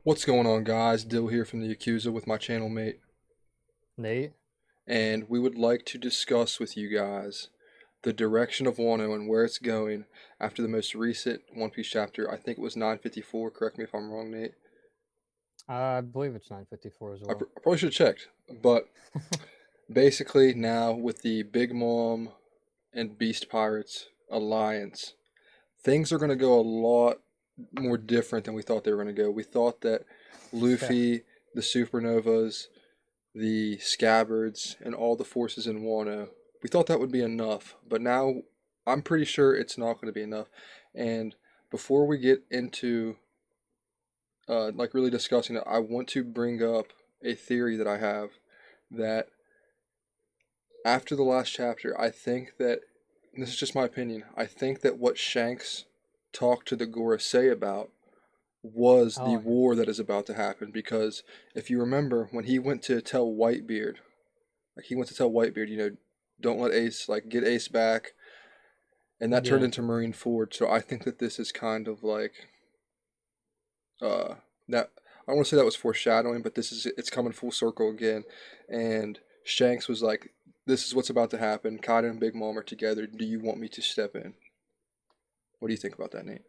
What's going on, guys? Dill here from the Yakuza with my channel mate, Nate? and we would like to discuss with you guys the direction of Wano and where it's going after the most recent One Piece chapter. I think it was 954. Correct me if I'm wrong, Nate. I believe it's 954 as well. I probably should have checked, but basically now with the Big Mom and Beast Pirates alliance, things are going to go a lot more different than we thought they were going to go. We thought that Yeah. Luffy, the Supernovas, the scabbards, and all the forces in Wano. We thought that would be enough, but now I'm pretty sure it's not going to be enough. And before we get into like really discussing it, I want to bring up a theory that I have that after the last chapter, I think that this is just my opinion. I think that what Shanks talked to the Gorosei about was the Oh, yeah. war that is about to happen because if you remember when he went to tell Whitebeard, like he went to tell Whitebeard, don't let Ace like get Ace back, and that turned Yeah. into Marineford. So I think that this is kind of like that. I don't want to say that was foreshadowing, but it's coming full circle again. And Shanks was like, "This is what's about to happen. Kaido and Big Mom are together. Do you want me to step in?" What do you think about that, Nate?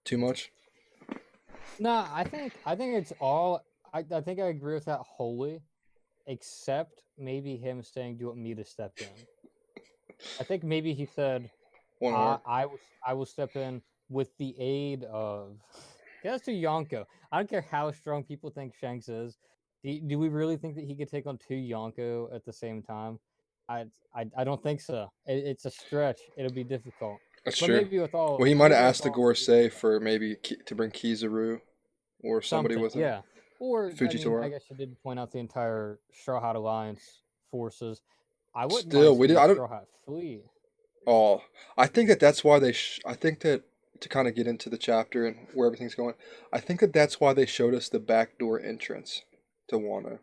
Too much? No, I think it's all I think I agree with that wholly, except maybe him saying, "Do you want me to step in?" I think maybe he said, One "I arc. I will I will step in with the aid of." That's to Yonko. I don't care how strong people think Shanks is. Do we really think that he could take on two Yonko at the same time? I don't think so. It's a stretch. It'll be difficult. That's But true. Well, he might have maybe with asked the all Gorosei for maybe to bring Kizaru or somebody something, with him. yeah. Or I mean, I Fujitora. guess you did point out the entire Straw Hat Alliance forces. I wouldn't mind Still, we seeing did. the I don't. Straw Hat fleet. Oh, I think that that's why I think that to kind of get into the chapter and where everything's going, I think that that's why they showed us the backdoor entrance to Wano.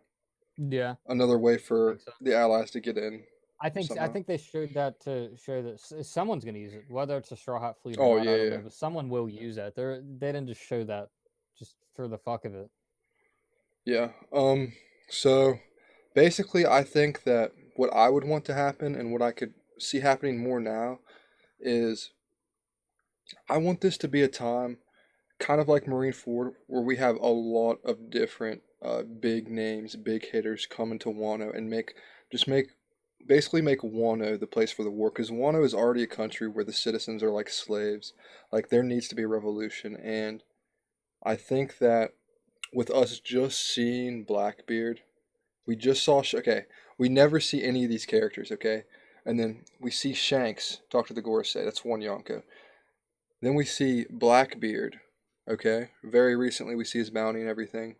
Yeah, Another way I for think so. the allies to get in I somehow. think they showed that to show that someone's going to use it, whether it's a Straw Hat fleet or Oh not. yeah, I yeah, don't yeah. know, but someone will use that. They didn't just show that just for the fuck of it. Yeah. So basically, I think that what I would want to happen and what I could see happening more now is I want this to be a time kind of like Marine Ford, where we have a lot of different big names, big hitters come into Wano and just make, basically make Wano the place for the war. Because Wano is already a country where the citizens are like slaves. Like there needs to be a revolution. And I think that with us just seeing Blackbeard, we just saw, okay, we never see any of these characters, okay? And then we see Shanks talk to the Gorosei, that's one Yonko. Then we see Blackbeard. Okay, very recently we see his bounty and everything.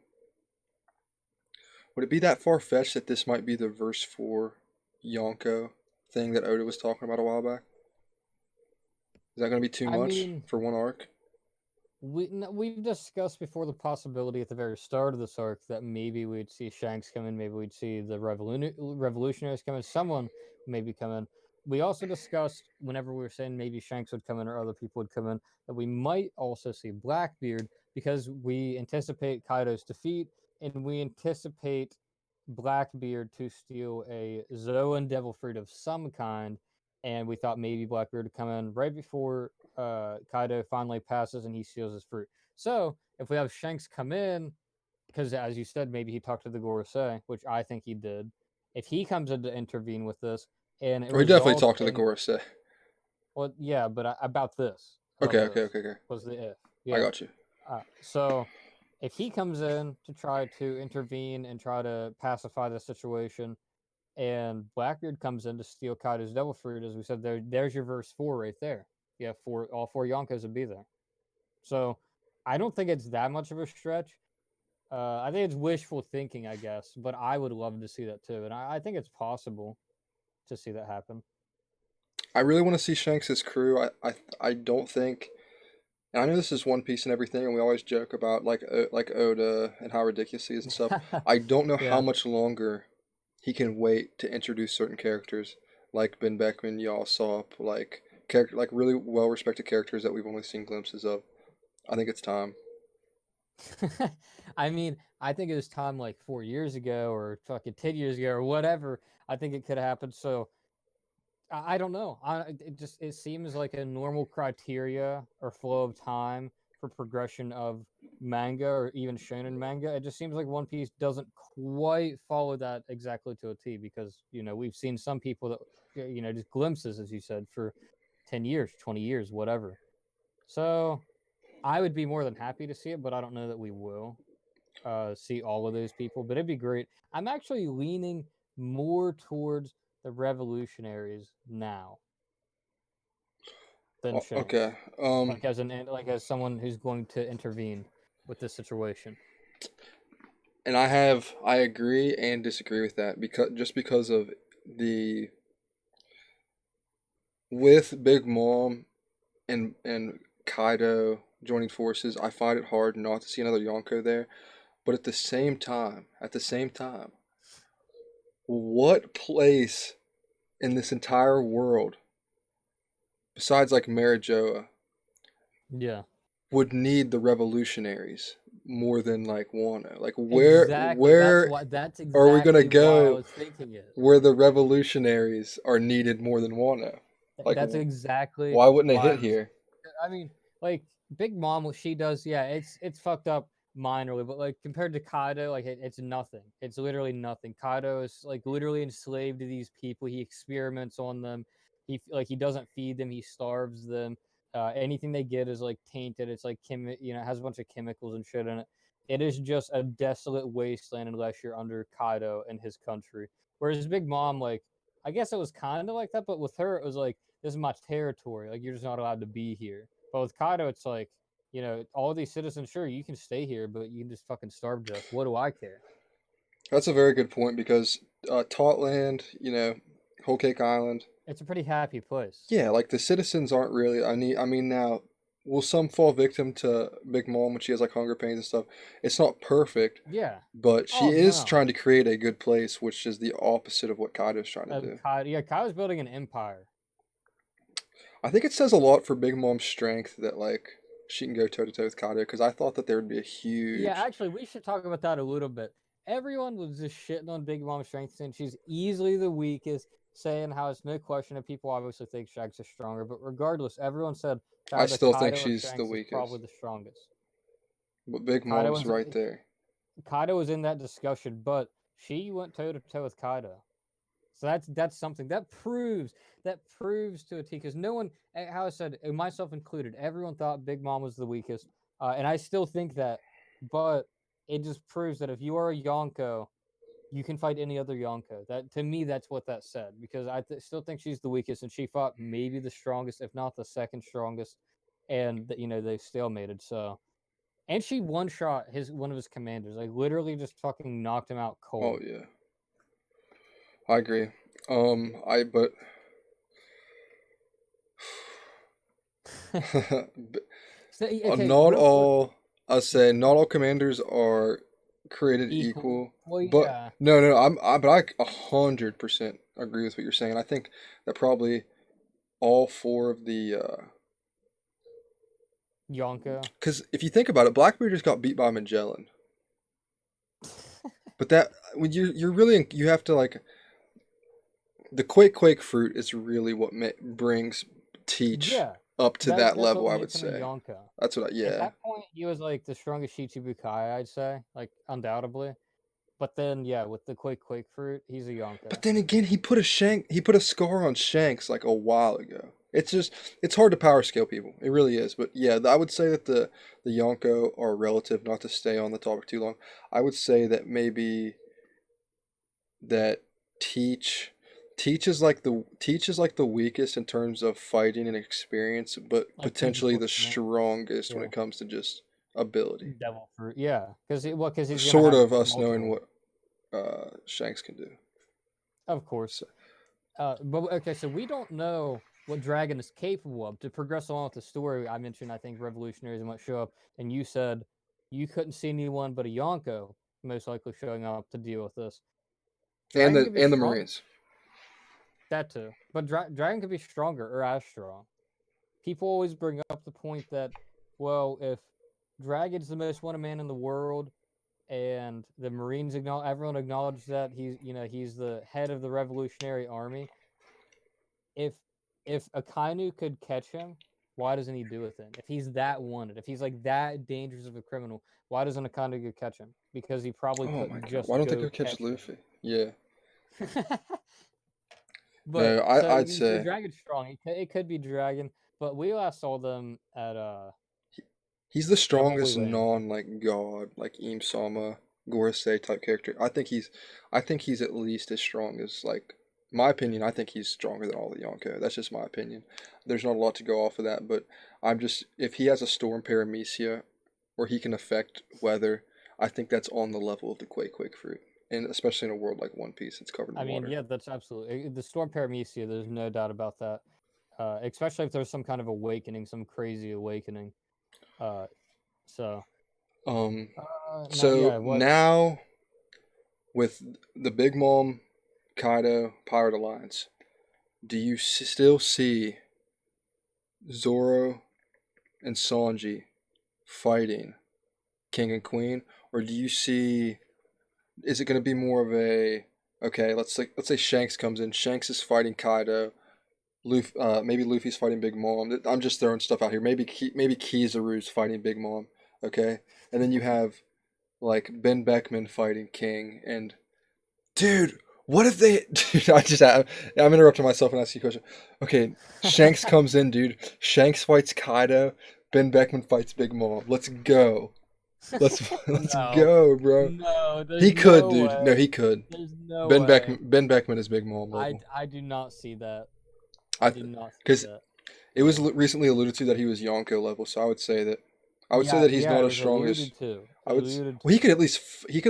Would it be that far fetched that this might be the verse 4 Yonko thing that Oda was talking about a while back? Is that going to be too I much mean, for one arc? we've discussed before the possibility at the very start of this arc that maybe we'd see Shanks come in, maybe we'd see the revolutionaries come in, someone maybe come in. We also discussed whenever we were saying maybe Shanks would come in or other people would come in that we might also see Blackbeard because we anticipate Kaido's defeat and we anticipate Blackbeard to steal a Zoan Devil Fruit of some kind, and we thought maybe Blackbeard would come in right before Kaido finally passes and he steals his fruit. So if we have Shanks come in, because as you said, maybe he talked to the Gorosei, which I think he did. If he comes in to intervene with this and it Oh, he definitely results talked to the in, Gorosei. well, yeah, but Okay, about okay, this okay, okay. was the if, I yeah. got you. So if he comes in to try to intervene and try to pacify the situation, and Blackbeard comes in to steal Kaido's Devil Fruit, as we said, there's your verse 4 right there. Yeah, all four Yonkos would be there. So I don't think it's that much of a stretch. I think it's wishful thinking, I guess, but I would love to see that too, and I think it's possible to see that happen. I really want to see Shanks' crew. I don't think. And I know this is One Piece and everything, and we always joke about like Oda and how ridiculous he is and stuff. I don't know how Yeah, much longer he can wait to introduce certain characters like Ben Beckman, Yasop, like character like really well respected characters that we've only seen glimpses of. I think it's time. I mean, I think it was time like 4 years ago or fucking 10 years ago or whatever. I think it could have happened. So I don't know. It seems like a normal criteria or flow of time for progression of manga or even shonen manga. It just seems like One Piece doesn't quite follow that exactly to a T because we've seen some people that just glimpses, as you said, for 10 years, 20 years, whatever. So I would be more than happy to see it, but I don't know that we will see all of those people. But it'd be great. I'm actually leaning more towards the revolutionaries now than Okay. Shanks. Like as someone who's going to intervene with this situation. And I agree and disagree with that because of the with Big Mom and Kaido joining forces, I find it hard not to see another Yonko there. But at the same time, what place in this entire world, besides like Marijoa, Yeah, would need the revolutionaries more than like Wano? Like exactly. That's where why. That's are we gonna exactly why I go was thinking it. where the revolutionaries are needed more than Wano? Like That's exactly why wouldn't they why I hit was. here? I mean, like Big Mom, what she does, yeah, it's fucked up minorly, but like compared to Kaido, like it's nothing. It's literally nothing. Kaido is like literally enslaved to these people. He experiments on them. He doesn't feed them. He starves them. Anything they get is like tainted. It's like it has a bunch of chemicals and shit in it. It is just a desolate wasteland unless you're under Kaido and his country. Whereas Big Mom, like I guess it was kind of like that, but with her, it was like this is my territory. Like you're just not allowed to be here. But with Kaido, it's like all these citizens. Sure, you can stay here, but you can just fucking starve to death. What do I care? That's a very good point because Tautland, Whole Cake Island, It's a pretty happy place. yeah, like the citizens aren't really. I mean, now will some fall victim to Big Mom when she has like hunger pains and stuff? It's not perfect, Yeah. but she Oh is no. trying to create a good place, which is the opposite of what Kaido's trying to do. Kaido, yeah, Kaido's building an empire. I think it says a lot for Big Mom's strength that like she can go toe to toe with Kaido because I thought that there would be a Yeah, huge. actually, we should talk about that a little bit. Everyone was just shitting on Big Mom's strength, saying she's easily the weakest, saying how it's no question that people obviously think Shanks is stronger. But regardless, everyone said I either still think Kaido or she's the Shanks is probably weakest, the strongest. but Big Kaido Mom's was right there. Kaido was in that discussion, but she went toe to toe with Kaido. So that's something that proves to a T because no one, how I said, myself included, everyone thought Big Mom was the weakest, and I still think that, but it just proves that if you are a Yonko, you can fight any other Yonko. That to me, that's what that said because still think she's the weakest, and she fought maybe the strongest, if not the second strongest, and they stalemated. So and she one shot one of his commanders, like literally just fucking knocked him out Oh cold. yeah, I agree. I but So, okay, not real quick, all. I say not all commanders are created equal. equal, Well, but yeah, no. But I 100% agree with what you're saying. I think that probably all four of the Yonko. because if you think about it, Blackbeard just got beat by Magellan. But that when you're really you have to like the Quake fruit is really what brings Teach Yeah, up to that that's level. what I would makes him a say Yonko. that's what. At Yeah, that point, he was like the strongest Shichibukai, I'd say, like undoubtedly. But then, yeah, with the Quake fruit, he's a but Yonko. then again, he put a scar on Shanks like a while ago. It's hard to power scale people. It really is. But yeah, I would say that the Yonko are relative. Not to stay on the topic too long, I would say that maybe that Teach Teach is like the weakest in terms of fighting and experience, but Like potentially physical the strength. strongest when Yeah, it comes to just ability. devil fruit. Yeah, because he's gonna Sort have of us knowing multiple. what Shanks can do. Of course. So, But okay, so we don't know what Dragon is capable of. To progress along with the story, I mentioned I think revolutionaries might show up, and you said you couldn't see anyone but a Yonko most likely showing up to deal with this. Dragon could be and the stronger, Marines. that too, but Dragon could be stronger or as strong. People always bring up the point that, well, if Dragon's the most wanted man in the world, and the Marines acknowledge everyone acknowledges that he's the head of the Revolutionary Army. If Akainu could catch him, why doesn't he do it then? If he's that wanted, if he's like that dangerous of a criminal, why doesn't Akainu go catch him? Because he probably Oh my couldn't god. just Why don't they go go catch catch Luffy? Yeah. him. No, But so I'd so say Dragon's strong. It could be Dragon, but we last saw them at he's the the Holy strongest Land. non like god, like Im Sama, Gorosei type character. I think he's at least as strong as like my opinion, I think he's stronger than all the Yonko. That's just my opinion. There's not a lot to go off of that, but I'm just if he has a storm paramecia or he can affect weather, I think that's on the level of the Quake fruit. And especially in a world like One Piece, it's covered I in mean, water. yeah, that's absolutely the Storm Paramecia. There's no doubt about that. Especially if there's some kind of awakening, some crazy awakening. Uh, so Um, now, so yeah, what? now with the Big Mom Kaido Pirate Alliance, do you still see Zoro and Sanji fighting King and Queen, or do you see? Is it going to be more of a okay? Let's say Shanks comes in. Shanks is fighting Kaido. Maybe Luffy's fighting Big Mom. I'm just throwing stuff out here. Maybe Kizaru's fighting Big Mom. Okay, and then you have like Ben Beckman fighting King and dude, what if they? Dude, I'm interrupting myself and asking you a question. Okay, Shanks comes in, dude. Shanks fights Kaido. Ben Beckman fights Big Mom. Let's go. Let's let's No, go, bro. no, there's He could, no dude. No, way. he could. There's no way. Ben Beckman is Big Mom level. I do not see that. I I do not see because that. it was recently alluded to that he was Yonko level, so I would say Yeah, that he's yeah, not it as was strong as alluded to. I would. Alluded Well, to. he could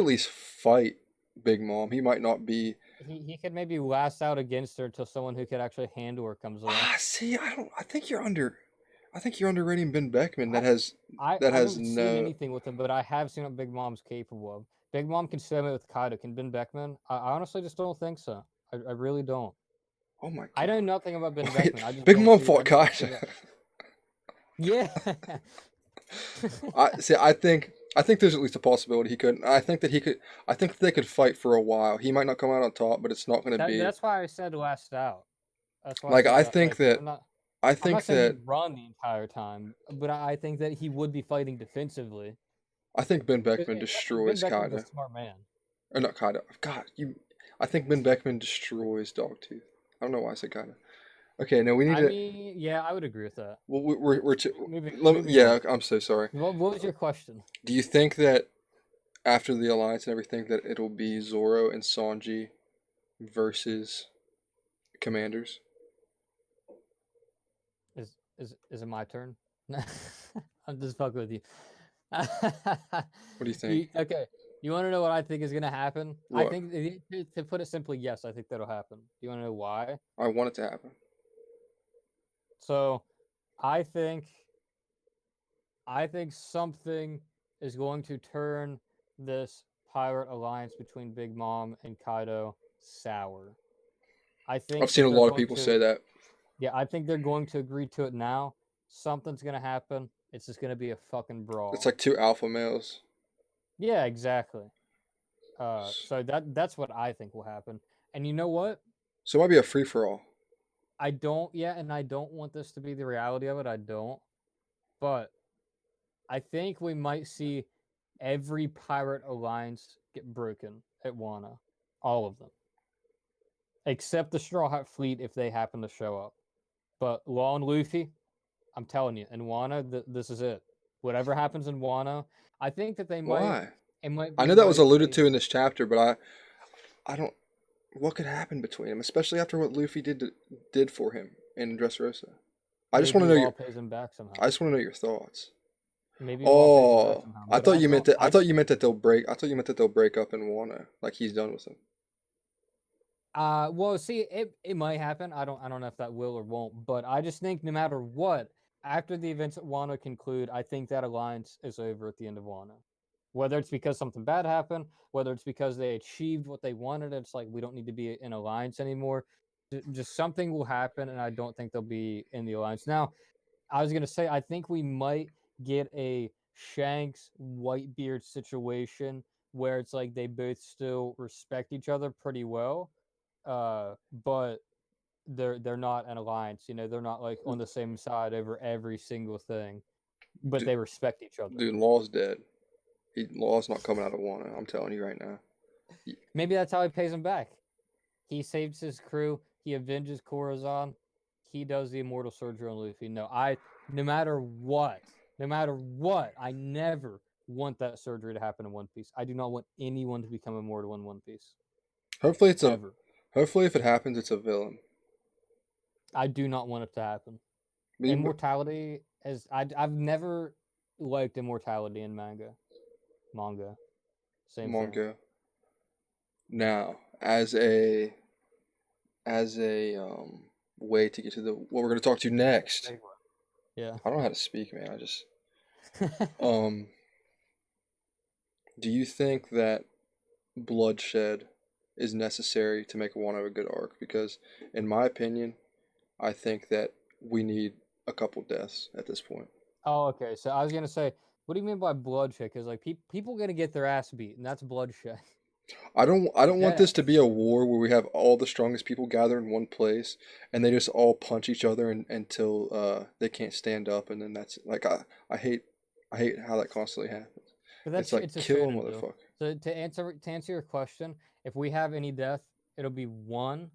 at least fight Big Mom. He might not be. He could maybe last out against her until someone who could actually handle her comes along. See, I don't. I think you're underrating Ben Beckman. I That I has haven't seen no. anything with him, but I have seen what Big Mom's capable of. Big Mom can swim it with Kaido. Can Ben Beckman? I honestly just don't think so. I really don't. Oh my I know nothing about Ben god! Wait, Beckman. I just Big don't Mom see. I fought just don't see Kaido. that. Yeah. I see. I think there's at least a possibility he could. I think that he could. I think they could fight for a while. He might not come out on top, but it's not going to be That's why I said last out. That's why I like said like I I'm not think saying that he'd run the entire time, but I think that he would be fighting defensively. I think Ben 'Cause Beckman Ben destroys Beckman's a Kaido. smart man. Or not Kaido. God, you. I think Ben Beckman destroys Dogtooth. I don't know why I said Kaido. Okay, no, we need I to. mean, yeah, I would agree with that. Well, we're Moving on. yeah, I'm so sorry. What was your question? Do you think that after the alliance and everything that it'll be Zoro and Sanji versus Commanders? Is it my turn? I'm just fucking with you. What do you think? Okay, you want to know what I think is gonna happen? I What? think to put it simply, yes, I think that'll happen. Do you want to know why? I want it to happen. So, I think something is going to turn this pirate alliance between Big Mom and Kaido sour. I I've think seen that a they're lot of going people to say that. Yeah, I think they're going to agree to it now. Something's gonna happen. It's just gonna be a fucking It's brawl. like two alpha males. Yeah, exactly. So that's what I think will happen. And you know what? So it might be a free for all. I don't yeah, and I don't want this to be the reality of it. I don't. But I think we might see every pirate alliance get broken at Wano. All of them. Except the Straw Hat Fleet if they happen to show up. But Law and Luffy, I'm telling you, in Wano, this is it. Whatever happens in Wano, I think that Why? it might I be know that was like alluded a to in this chapter, but I don't. What could happen between them, especially after what Luffy did for him in Dressrosa? I just want maybe to know Law your. pays him back I somehow. just want to know your thoughts. Maybe Law pays him back Oh, somehow. I But thought I you meant don't. that. I thought you meant that they'll break. I thought you meant that they'll break up in Wano, like he's done with him. Well, see, it might happen. I don't know if that will or won't. But I just think no matter what, after the events at Wano conclude, I think that alliance is over at the end of Wano. Whether it's because something bad happened, whether it's because they achieved what they wanted, it's like we don't need to be in alliance anymore. Just something will happen, and I don't think they'll be in the alliance. Now, I was gonna say I think we might get a Shanks Whitebeard situation where it's like they both still respect each other pretty well, but they're not an alliance. You know, they're not like on the same side over every single thing, but Dude, they respect each other. dude, Law's dead. Law's not coming out of Wano. I'm telling you right now. Maybe that's how he pays him back. He saves his crew. He avenges Corazon. He does the immortal surgery on Luffy. No matter what, I never want that surgery to happen in One Piece. I do not want anyone to become immortal in One Piece Hopefully it's a. ever. Hopefully, if it happens, it's a villain. I do not want it to happen. Me, Immortality as I've never liked immortality in manga. Same thing. manga. Now, as a way to get to the what we're going to talk to next. Yeah. I don't know how to speak, man. I just um. Do you think that bloodshed is necessary to make Wano a good arc? Because, in my opinion, I think that we need a couple deaths at this point. Oh, okay. So I was gonna say, what do you mean by bloodshed? Because like people gonna get their ass beat, and that's bloodshed. I don't want this to be Deaths. a war where we have all the strongest people gather in one place and they just all punch each other until they can't stand up, and then that's like I hate how that constantly happens. But It's that's like it's a kill a shonen though. motherfucker. So to answer your question, if we have any death, it'll be one,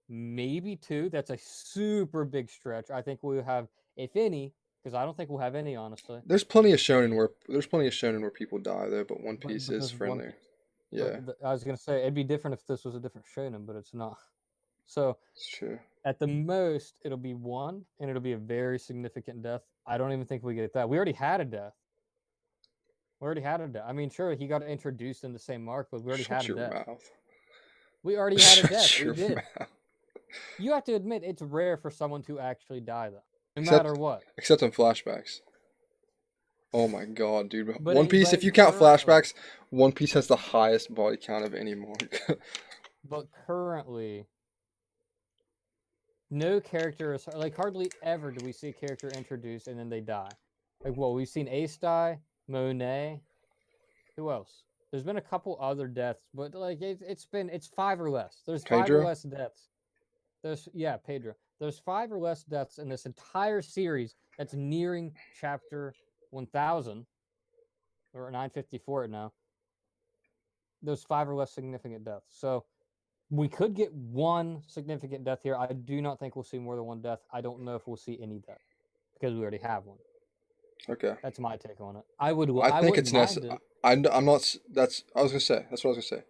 maybe two. That's a super big stretch. I think we'll have, if any, because I don't think we'll have any honestly. There's plenty of shonen where people die though, but One Piece But is this is One friendlier. Piece. But Yeah, I was gonna say it'd be different if this was a different shonen, but it's not. So it's true. at the most, it'll be one, and it'll be a very significant death. I don't even think we get that. We already had a death. We already had a death. I mean, sure, he got introduced in the same arc, but we already had Shut a your death. mouth. We already had a death. Shut We your did. mouth. You have to admit it's rare for someone to actually die, though, no matter Except what. except in flashbacks. Oh my god, dude. But One Piece, if but you count currently, flashbacks, One Piece has the highest body count of any manga. but currently, no character is like hardly ever do we see a character introduced and then they die. Like, well, we've seen Ace die, Monet. Who else? There's been a couple other deaths, but like it's five or less. There's five or Pedro? less deaths. Pedro. There's five or less deaths in this entire series that's nearing chapter 1000 or 954 now. There's five or less significant deaths. So we could get one significant death here. I do not think we'll see more than one death. I don't know if we'll see any death because we already have one. Okay. That's my take on it. I I think wouldn't it's mind necessary. it. I'm not. I was gonna say. That's what I was gonna say.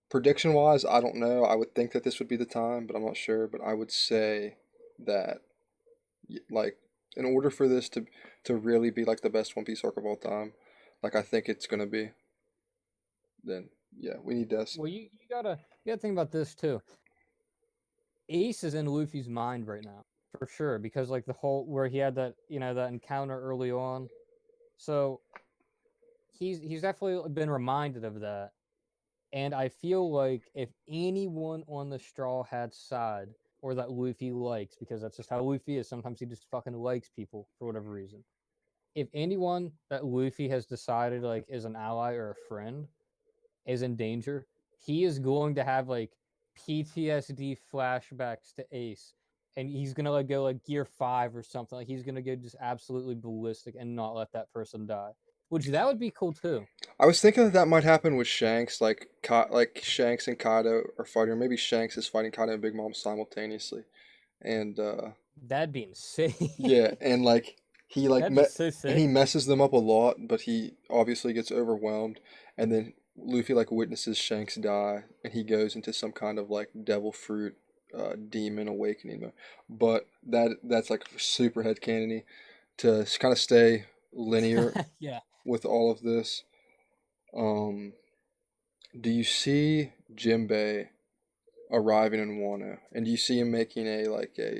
Prediction wise, I don't know. I would think that this would be the time, but I'm not sure. But I would say that, like, in order for this to really be like the best One Piece arc of all time, like I think it's gonna be, then yeah, we need this. Well, you gotta think about this too. Ace is in Luffy's mind right now, for sure, because like the whole where he had that that encounter early on. So he's definitely been reminded of that. And I feel like if anyone on the Straw Hat side or that Luffy likes, because that's just how Luffy is, sometimes he just fucking likes people for whatever reason. If anyone that Luffy has decided like is an ally or a friend is in danger, he is going to have like PTSD flashbacks to Ace. And he's gonna like go like Gear 5 or something. Like he's gonna go just absolutely ballistic and not let that person die. Which that would be cool too. I was thinking that might happen with Shanks, like Shanks and Kaido are fighting, or maybe Shanks is fighting Kaido and Big Mom simultaneously, and That'd be insane. yeah, and like he like That'd be met so and he sick. messes them up a lot, but he obviously gets overwhelmed, and then Luffy like witnesses Shanks die, and he goes into some kind of like devil fruit demon awakening mode. But that's like super headcanony to kind of stay linear Yeah. with all of this. Um, do you see Jinbei arriving in Wano, and do you see him making a like a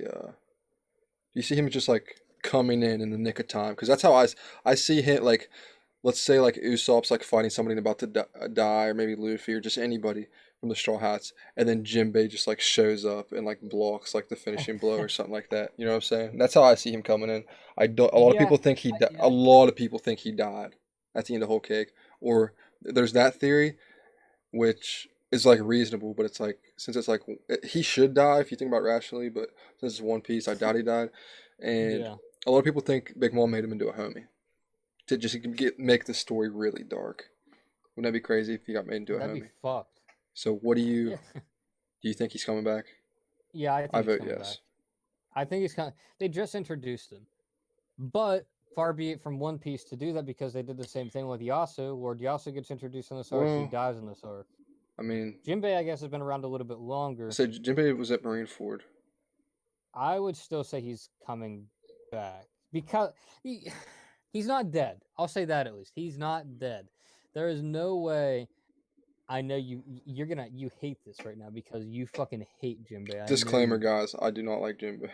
do you see him just like coming in the nick of time? Because that's how I see him. Like, let's say like Usopp's like fighting somebody about to die, or maybe Luffy or just anybody. from the Straw Hats, and then Jinbei just like shows up and like blocks like the finishing blow or something like that. You know what I'm saying? That's how I see him coming in. I don't. A lot of Yeah, people think yeah, a lot of people think he died at the end of Whole Cake, or there's that theory, which is like reasonable, but it's like since it's like he should die if you think about it rationally, but since it's One Piece, I doubt he died, and yeah. a lot of people think Big Mom made him into a homie to just make the story really dark. Wouldn't that be crazy if he got made into a That'd be homie? fucked. So what Yeah, do you think he's coming back? yeah. I I think he's vote coming back. yes. I think he's coming. They just introduced him, but far be it from One Piece to do that because they did the same thing with Yasu. Lord Yasu gets introduced in this arc. He Well, dies in this arc. I mean, Jinbei, I guess, has been around a little bit I longer. said Jinbei was at Marineford. I would still say he's coming back because he's not dead. I'll say that at least. He's not dead. There is no way. I know you hate this right now because you fucking hate Jinbei. I know Disclaimer, you do. guys, I do not like Jinbei.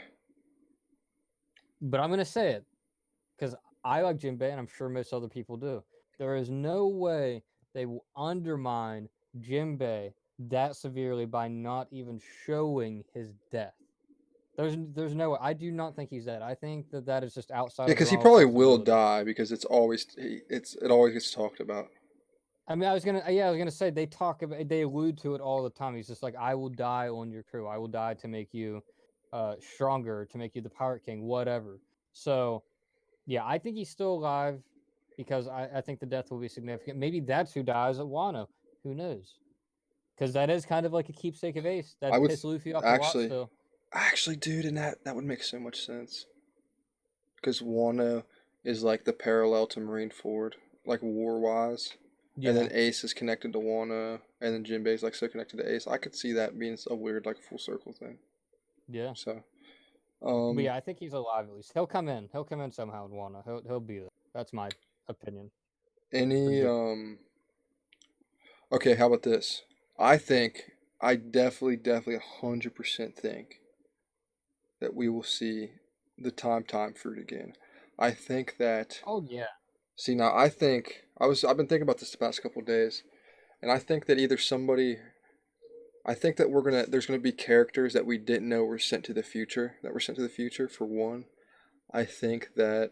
But I'm gonna say it because I like Jinbei and I'm sure most other people do. There is no way they will undermine Jinbei that severely by not even showing his death. There's no way. I do not think he's dead. I think that that is just outside Yeah, of the because he realm of probably will possibility. die because it always gets talked about. I mean, I was gonna say they talk about, they allude to it all the time. He's just like, I will die on your crew. I will die to make you, stronger, to make you the Pirate King, whatever. So, yeah, I think he's still alive because I think the death will be significant. Maybe that's who dies at Wano. Who knows? Because that is kind of like a keepsake of Ace. I That would pissed Luffy off a lot actually, still. dude, and that would make so much sense because Wano is like the parallel to Marineford, like war wise, and then Yeah, Ace is connected to Wano, and then Jinbei's like so connected to Ace. I could see that being a weird like full circle thing. yeah. So, But um, yeah, I think he's alive at least. He'll come in. He'll come in somehow in Wano. He'll be there. That's my opinion. any Predict. okay, how about this? I think I definitely 100% think that we will see the time fruit again. I think that Oh yeah. see now I've been thinking about this the past couple of days, and I think that I think that there's gonna be characters that we didn't know were sent to the future for one. I think that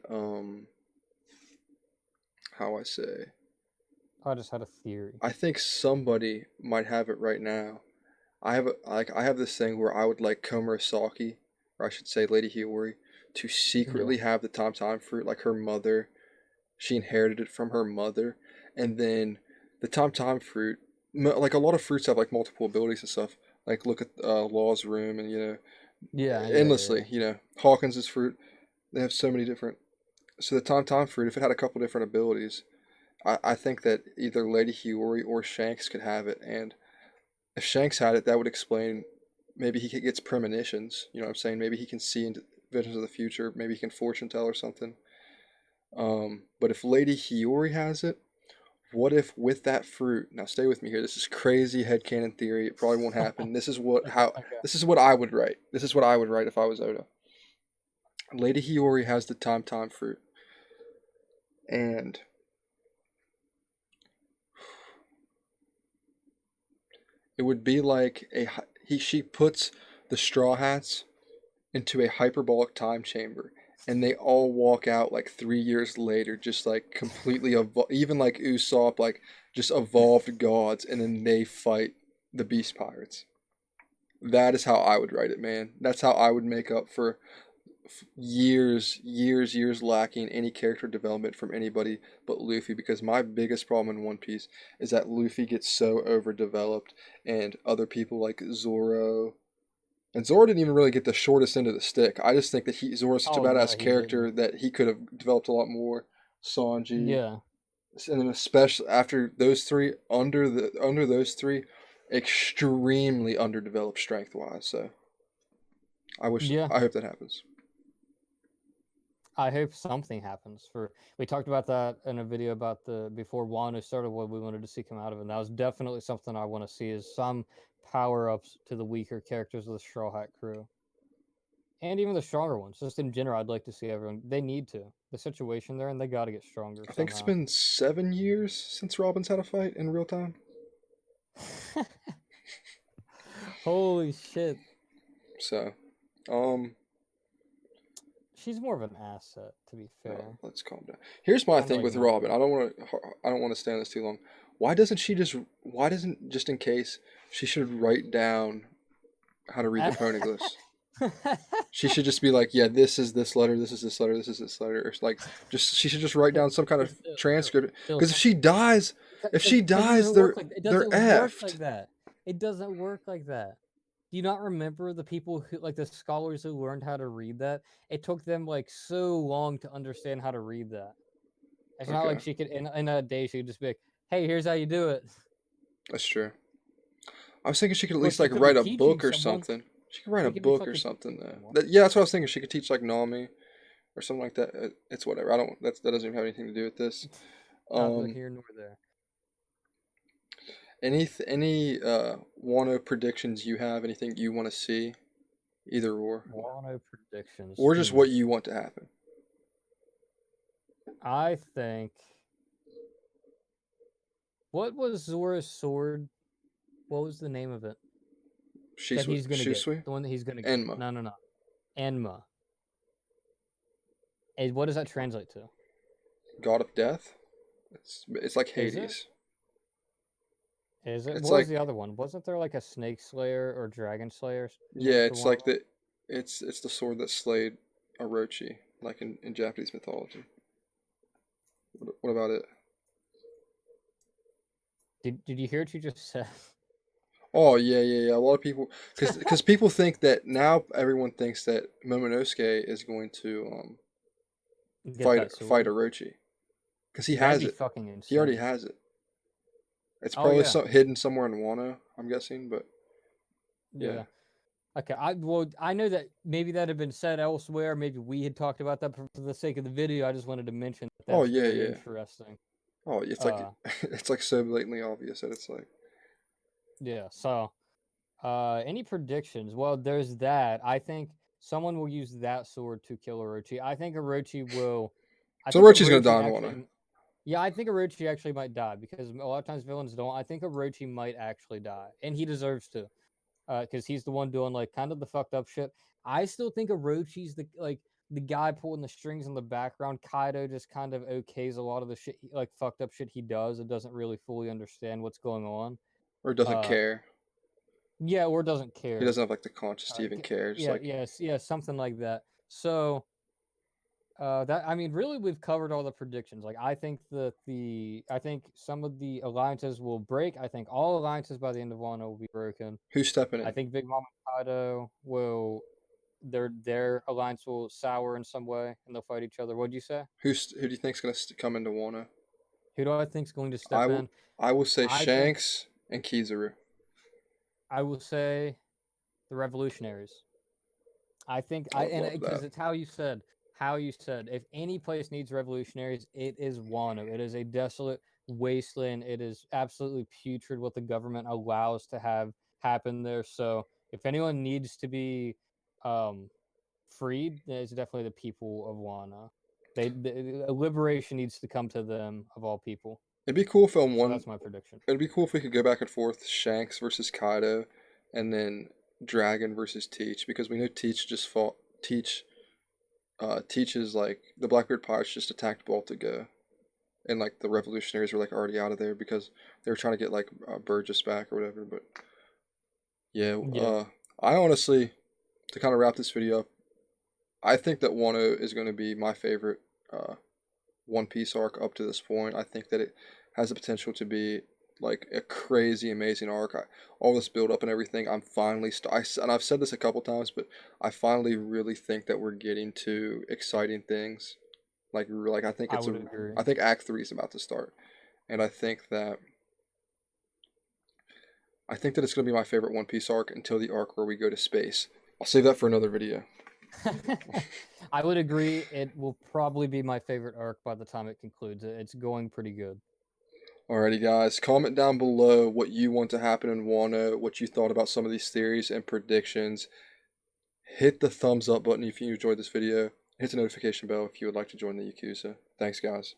how I say I just had a theory. I think somebody might have it right now. I have this thing where I would like Komurasaki, or I should say Lady Hiyori, to Yeah. secretly have the time fruit like her mother. She inherited it from her mother, and then the time fruit, like a lot of fruits have like multiple abilities and stuff. Like look at Law's room, and Yeah, yeah, yeah, endlessly. yeah. Hawkins's fruit. They have so many different. So the time fruit, if it had a couple different abilities, I think that either Lady Hiyori or Shanks could have it, and if Shanks had it, that would explain maybe gets premonitions. You know what I'm saying? Maybe he can see into visions of the future. Maybe he can fortune tell or something. But if Lady Hiyori has it, what if with that fruit? Now stay with me here. This is crazy headcanon theory. It probably won't happen. Okay. This is what I would write. This is what I would write if I was Oda. Lady Hiyori has the time fruit, and it would be like she puts the Straw Hats into a hyperbolic time chamber, and they all walk out like 3 years later just like completely even like Usopp, like just evolved gods, and then they fight the beast pirates. That is how I would write it, man. That's how I would make up for years lacking any character development from anybody but Luffy, because my biggest problem in One Piece is that Luffy gets so overdeveloped, and other people like Zoro, and Zoro didn't even really get the shortest end of the stick. I just think that Zoro's such a Oh no, badass he didn't. character that he could have developed a lot more. Sanji, Yeah. and then especially after those three, under those three, extremely underdeveloped strength wise. So Yeah. I hope that happens. I hope something happens. For we talked about that in a video about the before Wano started what we wanted to see come out of it. And that was definitely something I want to see is some power ups to the weaker characters of the Straw Hat crew. And even the stronger ones. Just in general, I'd like to see everyone they need to. The situation they're in, they gotta get stronger I think it's somehow. been 7 years since Robin's had a fight in real time. Holy shit. So, um, She's more of an asset, to be no, fair. let's calm down. Here's my Kind of thing like with Robin. Milo. I don't want to stay on this too long. Why doesn't she just? Why doesn't just in case she should write down how to read the poneglyphs? She should just be like, yeah, this is this letter, this is this letter, this is this letter. Or like, just she should just write down some kind of transcript. Because if she Because it dies, doesn't work like it they're doesn't work effed. like that. It doesn't work like that. Do you not remember the people who, like the scholars who learned how to read that? It took them like so long to understand how to read that. It's not Okay, like she could in a day she could just be like, "Hey, here's how you do it." that's true. I was thinking she could at Well, least she like could be write a teaching book or someone. something. She could write a She could be book or fucking something teaching though. someone. Yeah, that's what I was thinking. She could teach like Nami or something like that. It's whatever. I don't. That doesn't even have anything to do with this. Neither Um, here nor there. any Wano predictions you have? Anything you want to see? Either Wano predictions. or just what you want to happen. I think. What was Zora's sword? What was the name of it that he's gonna get? Shusui, The one that he's gonna get. Enma, No, no, no. Enma. And what does that translate to? God of Death. It's like Is it? Hades. Is it? It's What was like the other one? Wasn't there like a snake slayer or dragon slayer yeah, named for it's one of like them? it's the sword that slayed Orochi, like in Japanese mythology. What about it? Did you hear what you just said? Oh yeah. A lot of people, because people think that now everyone thinks that Momonosuke is going to Get that fight sword? Orochi because he That'd has be it. fucking He already insane. has it. It's Oh probably yeah, hidden somewhere in Wano, I'm guessing, but yeah. yeah. Okay, I know that maybe that had been said elsewhere. Maybe we had talked about that for the sake of the video. I just wanted to mention that Oh that's yeah, very yeah. interesting. Oh, it's like Uh, it's like so blatantly obvious that it's like yeah. So, any predictions? Well, there's that. I think someone will use that sword to kill Orochi. I think Orochi will. I so think Orochi's gonna die Orochi in Wano. actually. Yeah, I think Orochi actually might die because a lot of times villains don't. I think Orochi might actually die, and he deserves to, because he's the one doing like kind of the fucked up shit. I still think Orochi's the guy pulling the strings in the background. Kaido just kind of okays a lot of the shit, like fucked up shit he does, and doesn't really fully understand what's going on. Or doesn't Uh, care. yeah, or doesn't He care. doesn't have like the conscience to even care. Just Yeah, like yes, yeah, something like that. So, that I mean, really, we've covered all the predictions. Like, I think I think some of the alliances will break. I think all alliances by the end of Wano will be broken. who's stepping I in? think Big Mom and Kaido will their alliance will sour in some way, and they'll fight each other. What'd you say? Who do you think's gonna come into Wano? Who do I think's going to I step will in? I will say I think Shanks and Kizaru. I will say the revolutionaries. I think I I would and love because that. it's how you said. How you said, if any place needs revolutionaries, it is Wano. It is a desolate wasteland. It is absolutely putrid what the government allows to have happen there. So, if anyone needs to be um, freed, it's definitely the people of Wano. Liberation needs to come to them of all people. It'd be cool if So that's my prediction. it'd be cool if we could go back and forth Shanks versus Kaido, and then Dragon versus Teach because we know Teach just fought Teach. Teach is like the Blackbeard Pirates just attacked Baltigo, and like the revolutionaries were like already out of there because they were trying to get like Burgess back or whatever. But yeah, Yeah, I honestly, to kind of wrap this video up, I think that Wano is going to be my favorite One Piece arc up to this point. I think that it has the potential to be like a crazy amazing arc. All this build up and everything. I'm finally and I've said this a couple times, but I finally really think that we're getting to exciting things. Like I think I would agree. I think Act 3 is about to start, and I think that it's going to be my favorite One Piece arc until the arc where we go to space. I'll save that for another video. I would agree. It will probably be my favorite arc by the time it concludes. It's going pretty good. Alrighty, guys. Comment down below what you want to happen in Wano, what you thought about some of these theories and predictions. Hit the thumbs up button if you enjoyed this video. Hit the notification bell if you would like to join the Yakuza. Thanks, guys.